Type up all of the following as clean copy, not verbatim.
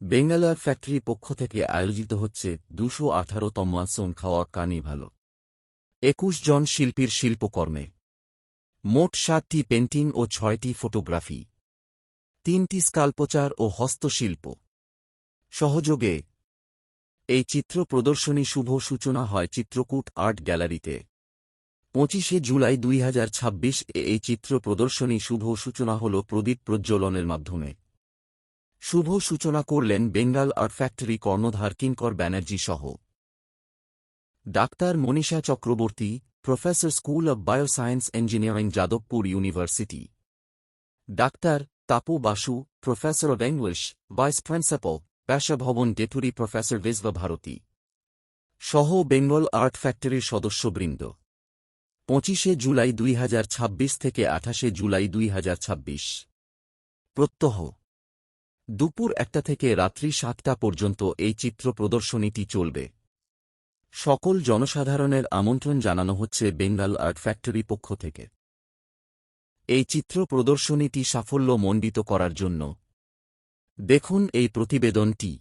Bengal art factory পক্ষ থেকে আয়োজিত হচ্ছে ২১৮তম আসন খাওয়া কার্নিভাল। ২১ জন শিল্পীর শিল্পকর্মে মোট ৭টি পেন্টিং ও ৬টি ফটোগ্রাফি, ৩টি স্কাল্পচার ও হস্তশিল্প সহযোগে এই চিত্র প্রদর্শনী শুভ সূচনা হয় চিত্রকূট আর্ট গ্যালারিতে। ২৫শে জুলাই ২০২৬ এই চিত্র প্রদর্শনী শুভ সূচনা হল প্রদীপ প্রজ্জ্বলনের মাধ্যমে। শুভ সূচনা করলেন বেঙ্গল আর্ট ফ্যাক্টরি কর্ণধার কিঙ্কর ব্যানার্জি সহ doctor Manisha Chakraborty, professor school of bioscience engineering Jadavpur university, doctor Tapu Basu, professor of English, vice principal, পেশা ভবন ডেপুটি প্রফেসর বিশ্বভারতী সহ বেঙ্গল আর্ট ফ্যাক্টরির সদস্যবৃন্দ। ২৫শে জুলাই ২০২৬ থেকে ২৮শে জুলাই ২০২৬। প্রত্যহ দুপুর ১টা থেকে রাত্রি ৭টা পর্যন্ত এই চিত্র প্রদর্শনীটি চলবে। সকল জনসাধারণের আমন্ত্রণ জানানো হচ্ছে বেঙ্গল আর্ট ফ্যাক্টরি পক্ষ থেকে। এই চিত্র প্রদর্শনীটি সাফল্যমণ্ডিত করার জন্য দেখুন এই প্রতিবেদনটি।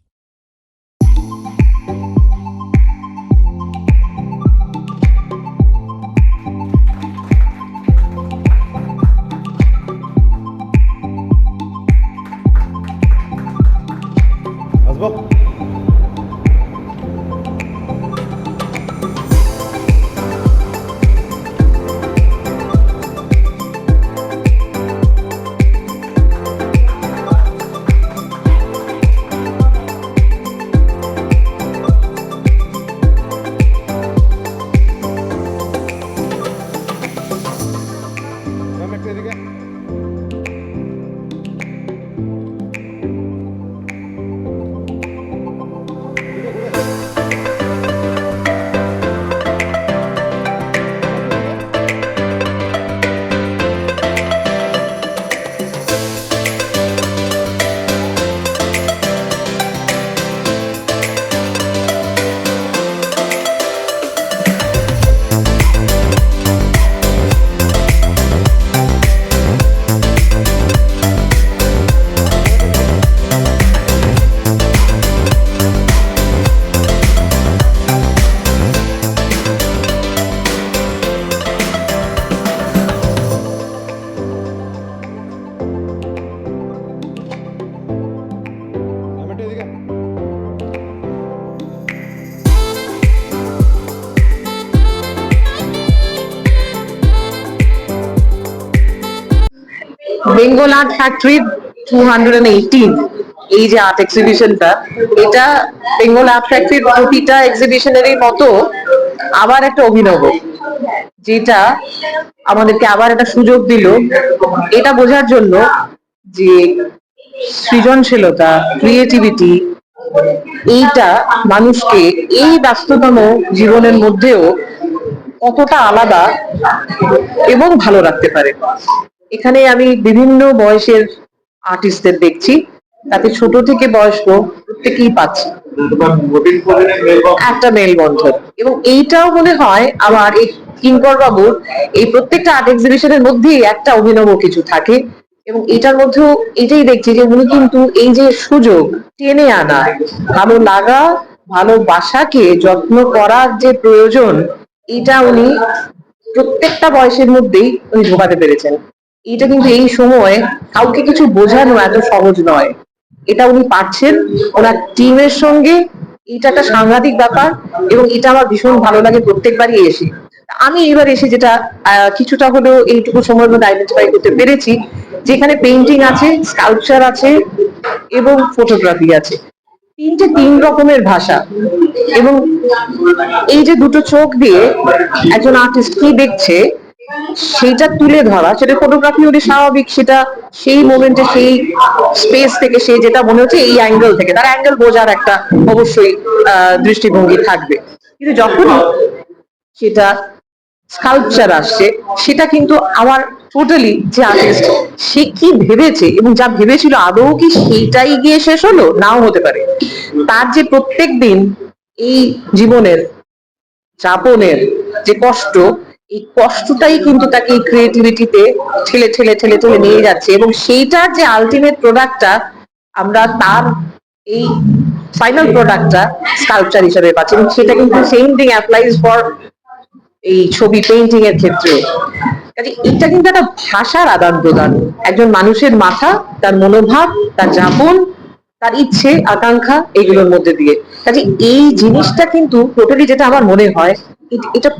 বেঙ্গল আর্ট ফ্যাক্টরি 218 এই যে আর্ট এক্সিবিশনটা, এটা বেঙ্গল আর্ট ফ্যাক্টরির প্রতিটা এক্সিবিশনেরই মতো আবার একটা অভিনব, যেটা আমাদেরকে আবার একটা সুযোগ দিল এটা বোঝার জন্য যে সৃজনশীলতা, ক্রিয়েটিভিটি, এইটা মানুষকে এই ব্যস্ততম জীবনের মধ্যেও কতটা আলাদা এবং ভালো রাখতে পারে। এখানে আমি বিভিন্ন বয়সের আর্টিস্টদের দেখছি, তাতে ছোট থেকে বয়স্ক প্রত্যেকেই পাচ্ছি একটা মেলবন্ধন। এবং এইটাও মনে হয় আমার এই কিঙ্কর বাবুর এই প্রত্যেকটা আর্ট এক্সিবিশনের মধ্যেই একটা অভিনব কিছু থাকে। এবং এটার মধ্যেও এটাই দেখছি যে উনি কিন্তু এই যে সুযোগ টেনে আনা, ভালো লাগা, ভালোবাসাকে যত্ন করার যে প্রয়োজন, এটা উনি প্রত্যেকটা বয়সের মধ্যেই উনি ঢোকাতে পেরেছেন। এটা কিন্তু এই সময় কাউকে কিছু বোঝানো এত সহজ নয়, এটা উনি পারছেন ওনার টিমের সঙ্গে। এটা একটা সাংঘাতিক ব্যাপার এবং এটা আমার ভীষণ ভালো লাগে প্রত্যেকবারই এসে। আমি এবার এসে যেটা কিছুটা হলেও এইটুকু সময়ের মধ্যে আইডেন্টিফাই করতে পেরেছি, যেখানে পেইন্টিং আছে, স্কাল্পচার আছে এবং ফটোগ্রাফি আছে, তিন রকমের ভাষা। এবং এই যে দুটো চোখ দিয়ে একজন আর্টিস্ট কি দেখছে সেটা তুলে ধরা, সেটা ফটোগ্রাফি হলে স্বাভাবিক, সেটা সেই মোমেন্টে সেই স্পেস থেকে সে যেটা মনে হচ্ছে এই অ্যাঙ্গেল থেকে তার অ্যাঙ্গেল বোঝার একটা অবশ্যই দৃষ্টিভঙ্গি থাকবে। কিন্তু যখন সেটা স্কাল্পচার আসছে, সেটা কিন্তু আমার টোটালি যে আর্টিস্ট সে কি ভেবেছে এবং যা ভেবেছিল আদৌ কি সেইটাই গিয়ে শেষ হলো, নাও হতে পারে। তার যে প্রত্যেক দিন এই জীবনের যাপনের যে কষ্ট, এই কষ্টটাই কিন্তু তাকে এই ক্রিয়েটিভিটিতে ঠেলে ঠেলে ঠেলে ঠেলে নিয়ে যাচ্ছে। এবং সেইটার যে আলটিমেট প্রোডাক্টটা আমরা তার এই ফাইনাল প্রোডাক্টটা স্কাল্পচার হিসেবে পাচ্ছে, এবং সেটা কিন্তু সেম থিং অ্যাপ্লাইজ ফর এই ছবি পেইন্টিং এর ক্ষেত্রে। কাজে এটা কিন্তু একটা ভাষার আদান প্রদান, একজন মানুষের মাথা, তার মনোভাব, তার যাপন, তার ইচ্ছে আকাঙ্ক্ষা, এগুলোর মধ্যে দিয়ে। কাজে এই জিনিসটা কিন্তু টোটালি, যেটা আমার মনে হয়, এটা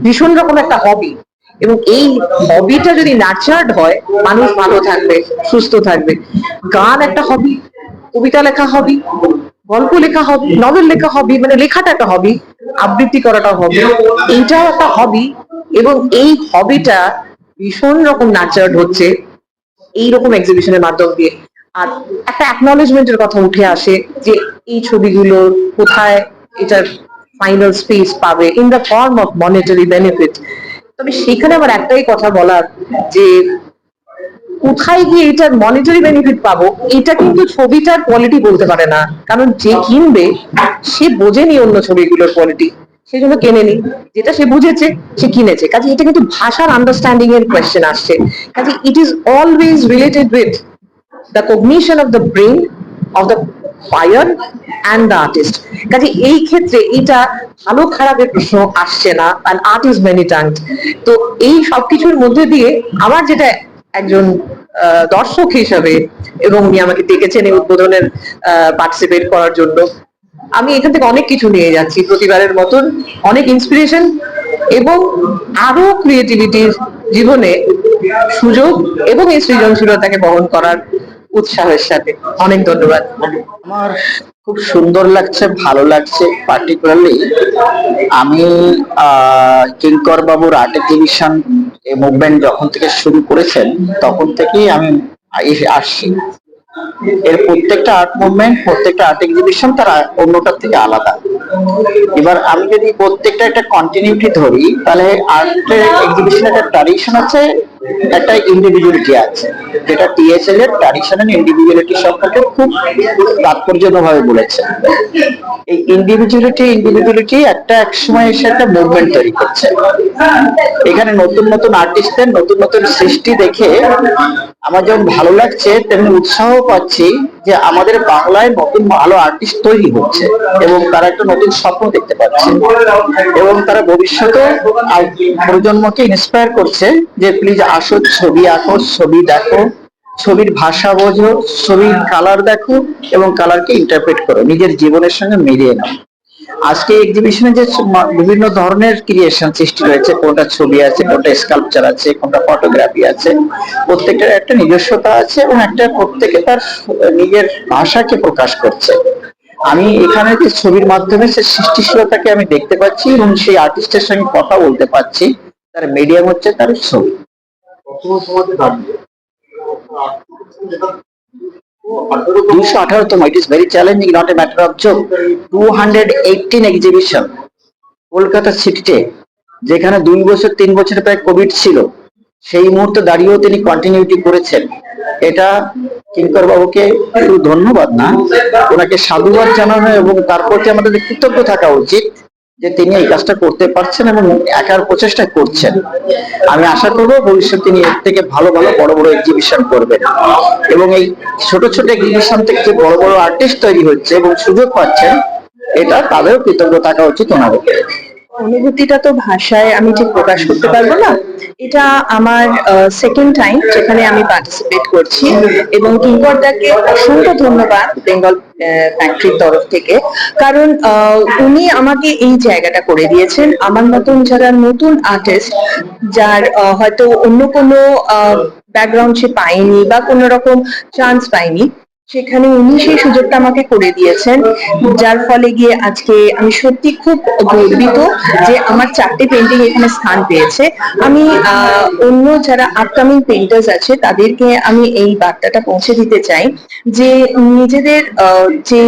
ভীষণ রকম একটা হবি, এবং এই হবিটা যদি নার্চার্ড হয়, মানুষ ভালো থাকবে, সুস্থ থাকবে। গান একটা হবি, কবিতা লেখা হবি, গল্প লেখা হবি, নভেল লেখা হবি, মানে লেখাটা একটা হবি, আবৃত্তি করাটা হবি, এইটাও একটা হবি। এবং এই হবিটা ভীষণ রকম নার্চার্ড হচ্ছে এইরকম এক্সিবিশনের মাধ্যম দিয়ে। আর একটা অ্যাকনলেজমেন্টের কথা উঠে আসে যে এই ছবিগুলো কোথায় এটার ফাইনাল স্পেস পাবে, in the form of monetary benefit. তবে সেখানে আমার একটাই কথা বলার, যে কোথায় গিয়ে এটার মনিটারি বেনিফিট পাবো, এটা কিন্তু ছবিটার কোয়ালিটি বলতে পারে না, কারণ যে কিনবে সে বোঝেনি অন্য ছবিগুলোর কোয়ালিটি, সেই জন্য কেনেনি। যেটা সে বুঝেছে সে কিনেছে। কাজে এটা কিন্তু ভাষার আন্ডারস্ট্যান্ডিং এর কোয়েশ্চেন আসছে। কাজে it is always related with the cognition of the brain of the buyer and the artist. কাজে এই ক্ষেত্রে এটা ভালো খারাপের প্রশ্ন আসছে না, and art is many tongued। তো এই সবকিছুর মধ্যে দিয়ে আমার যেটা একজন দর্শক হিসাবে, এবং উনি আমাকে ডেকেছেন এই উদ্বোধনের পার্টিসিপেট করার জন্য, আমি এখান থেকে অনেক কিছু নিয়ে যাচ্ছি, প্রতিবারের মতন অনেক ইন্সপিরেশন, এবং আরো ক্রিয়েটিভিটির জীবনে সুযোগ, এবং এই সৃজনশীলতাকে বহন করার উৎসাহের সাথে। অনেক ধন্যবাদ। আমার খুব সুন্দর লাগছে, ভালো লাগছে। পার্টিকুলারলি আমি কিঙ্কর বাবুর আর্ট এক্সিবিশন মুভমেন্ট যখন থেকে শুরু করেছেন তখন থেকেই আমি আসছি। এর প্রত্যেকটা আর্ট মুভমেন্ট, প্রত্যেকটা আর্ট এক্সিবিশন তার অন্যটার থেকে আলাদা। এবার আমি যদি প্রত্যেকটা একটা কন্টিনিউটি ধরি, তাহলে আর্টের এক্সিবিশনের একটা ট্র্যাডিশন আছে, একটা ইন্ডিভিজুয়ালিটি আছে, যেটা টিএসএল এর ট্র্যাডিশন এন্ড ইন্ডিভিজুয়ালিটি সম্পর্কে খুব তাৎপর্যভাবে বলেছে। এই ইন্ডিভিজুয়ালিটি একটা এক সময় এসে একটা মুভমেন্ট তৈরি করছে। এখানে নতুন নতুন আর্টিস্টদের নতুন নতুন সৃষ্টি দেখে আমার যেমন ভালো লাগছে, তেমনি উৎসাহ পাচ্ছি যে আমাদের বাংলায় নতুন ভালো আর্টিস্ট তৈরি হচ্ছে, এবং তারা একটা নতুন স্বপ্ন দেখতে পাচ্ছে, এবং তারা ভবিষ্যতে প্রজন্মকে ইন্সপায়ার করছে যে প্লিজ আসো, ছবি আঁকো, ছবি দেখো, ছবির ভাষা বোঝো, ছবির কালার দেখো, এবং কালারকে ইন্টারপ্রেট করো, নিজের জীবনের সঙ্গে মিলিয়ে নাও। আজকে এক্সিবিশনে যে বিভিন্ন ধরনের ক্রিয়েশন সৃষ্টি হয়েছে, কোনটা ছবি আছে, কোনটা স্কাল্পচার আছে, কোনটা ফটোগ্রাফি আছে, প্রত্যেকটার একটা নিজস্বতা আছে, এবং একটা প্রত্যেকে তার নিজের ভাষাকে প্রকাশ করছে। আমি এখানে যে ছবির মাধ্যমে সে সৃষ্টিশীলতাকে আমি দেখতে পাচ্ছি, এবং সেই আর্টিস্টের সঙ্গে কথা বলতে পারছি। তার মিডিয়াম হচ্ছে তার ছবি। 218তম, it is very challenging, not a matter of joke. 218 exhibition Kolkata সিটিতে, যেখানে 2 বছর 3 বছর প্রায় কোভিড ছিল, সেই মুহূর্তে দাঁড়িয়েও তিনি কন্টিনিউটি করেছেন। এটা কিঙ্কর বাবুকে শুধু ধন্যবাদ না, ওনাকে সাধুবাদ জানানো, এবং তার প্রতি আমাদের কৃতজ্ঞ থাকা উচিত যে তিনি এই কাজটা করতে পারছেন এবং একার প্রচেষ্টা করছেন। আমি আশা করবো ভবিষ্যতে তিনি এর থেকে ভালো ভালো বড় বড় এক্সিবিশন করবেন, এবং এই ছোট ছোট এক্সিবিশন থেকে যে বড় বড় আর্টিস্ট তৈরি হচ্ছে এবং সুযোগ পাচ্ছেন, এটা তাদেরও কৃতজ্ঞ থাকা উচিত ওনাদের। অনুভূতিটা তো ভাষায় আমি ঠিক প্রকাশ করতে পারবো না। এটা আমার সেকেন্ড টাইম যেখানে আমি পার্টিসিপেট করছি, এবং কিঙ্করদাকে অসংখ্য ধন্যবাদ বেঙ্গল ফ্যাক্টরির তরফ থেকে, কারণ উনি আমাকে এই জায়গাটা করে দিয়েছেন। আমার মতন যারা নতুন আর্টিস্ট, যার হয়তো অন্য কোনো ব্যাকগ্রাউন্ড সে পায়নি বা কোনো রকম চান্স পায়নি, সেখানে উনি সেই সুযোগটা আমাকে করে দিয়েছেন, যার ফলে গিয়ে আজকে আমি সত্যি খুব গর্বিত যে আমার 4টে পেন্টিং এখানে স্থান পেয়েছে। আমি অন্য যারা আপকামিং পেন্টার্স আছে তাদেরকে আমি এই বার্তাটা পৌঁছে দিতে চাই যে নিজেদের যে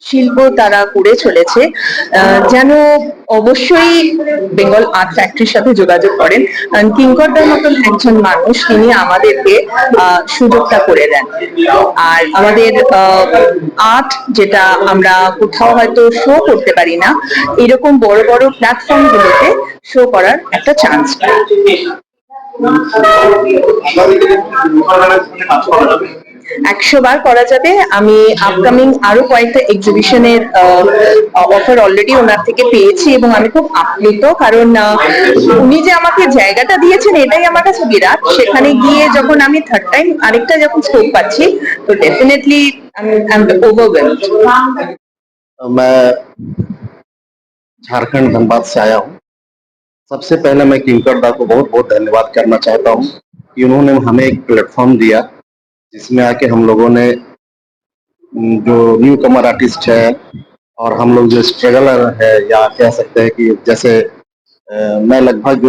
শিল্প তারা করে চলেছে, যেন অবশ্যই বেঙ্গল আর্ট ফ্যাক্টরির সাথে যোগাযোগ করেন। কিঙ্করদার মতন একজন মানুষ, তিনি আমাদেরকে সুযোগটা করে দেন। আর আমাদের আর্ট যেটা আমরা কোথাও হয়তো শো করতে পারি না, এরকম বড় বড় প্ল্যাটফর্ম গুলোতে শো করার একটা চান্স পাই। 100 বার করা যাবে। আমি আপকামিং আরো কয়েকটা এক্সিবিশনের অফার অলরেডি ওনার থেকে পেয়েছি এবং আমি খুব আপ্লুত, কারণ উনি যে আমাকে জায়গাটা দিয়েছেন এটাই আমার কাছে বিরাট। সেখানে গিয়ে যখন আমি থার্ড টাইম আরেকটা যখন স্কোপ পাচ্ছি, তো ডেফিনেটলি আমি ওভারওয়েলড। मैं झारखंड धनबाद से आया हूँ। सबसे पहले मैं किंकर दा को बहुत बहुत धन्यवाद करना चाहता हूँ कि उन्होंने हमें एक प्लेटफॉर्म दिया जिसमें आके हम लोगों ने जो न्यू कमर आर्टिस्ट है और हम लोग जो स्ट्रगलर है, या कह सकते हैं कि जैसे मैं लगभग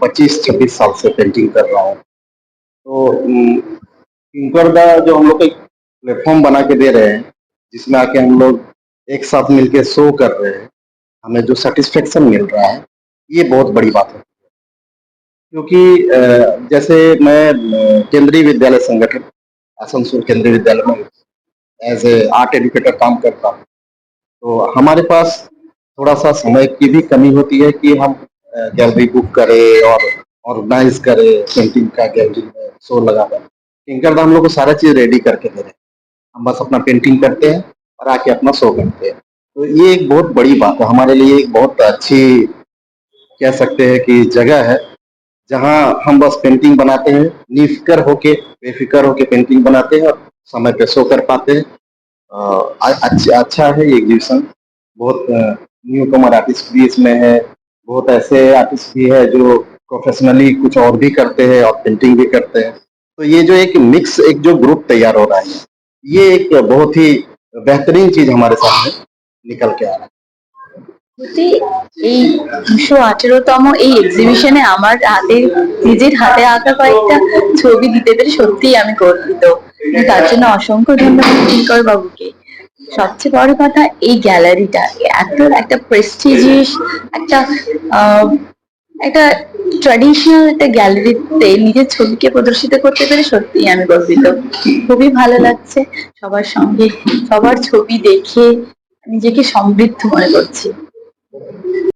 25-26 साल से पेंटिंग कर रहा हूँ, तो किंकर दा जो हम लोग को एक प्लेटफॉर्म बना के दे रहे हैं जिसमें आके हम लोग एक साथ मिलके शो कर रहे हैं, हमें जो सेटिस्फेक्शन मिल रहा है ये बहुत बड़ी बात है। क्योंकि जैसे मैं केंद्रीय विद्यालय संगठन आसनसोल केंद्रीय विद्यालय में एज ए आर्ट एजुकेटर काम करता हूँ, तो हमारे पास थोड़ा सा समय की भी कमी होती है कि हम गैलरी बुक करें और ऑर्गेनाइज करें पेंटिंग का गैलरी में शो लगा दें। किंकर दा हम लोग को सारा चीज रेडी करके दे रहे हैं, हम बस अपना पेंटिंग करते हैं और आके अपना शो करते हैं। तो ये एक बहुत बड़ी बात है हमारे लिए, एक बहुत अच्छी कह सकते हैं कि जगह है जहां हम बस पेंटिंग बनाते हैं, निफिकर होके बेफिक्र होके पेंटिंग बनाते हैं और समय पे शो कर पाते हैं। अच्छा है ये एग्जीबिशन। बहुत न्यू कमर आर्टिस्ट भी इसमें है, बहुत ऐसे आर्टिस्ट भी है जो प्रोफेशनली कुछ और भी करते हैं और पेंटिंग भी करते हैं। तो ये जो एक मिक्स एक जो ग्रुप तैयार हो रहा है, ये एक बहुत ही बेहतरीन चीज हमारे सामने निकल के आ रहा है। সত্যি এই 218তম এই এক্সিবিশনে আমার নিজের হাতে আঁকা কয়েকটা ছবি দিতে পেরে সত্যিই আমি গর্বিত। তার জন্য অসংখ্য ধন্যবাদ কিঙ্কর বাবুকে। সবচেয়ে বড় কথা, এই গ্যালারিটা এত একটা প্রেস্টিজিয়াস একটা একটা ট্র্যাডিশনাল একটা গ্যালারিতে নিজের ছবিকে প্রদর্শিত করতে পেরে সত্যিই আমি গর্বিত। খুবই ভালো লাগছে সবার সঙ্গে, সবার ছবি দেখে নিজেকে সমৃদ্ধ মনে করছি।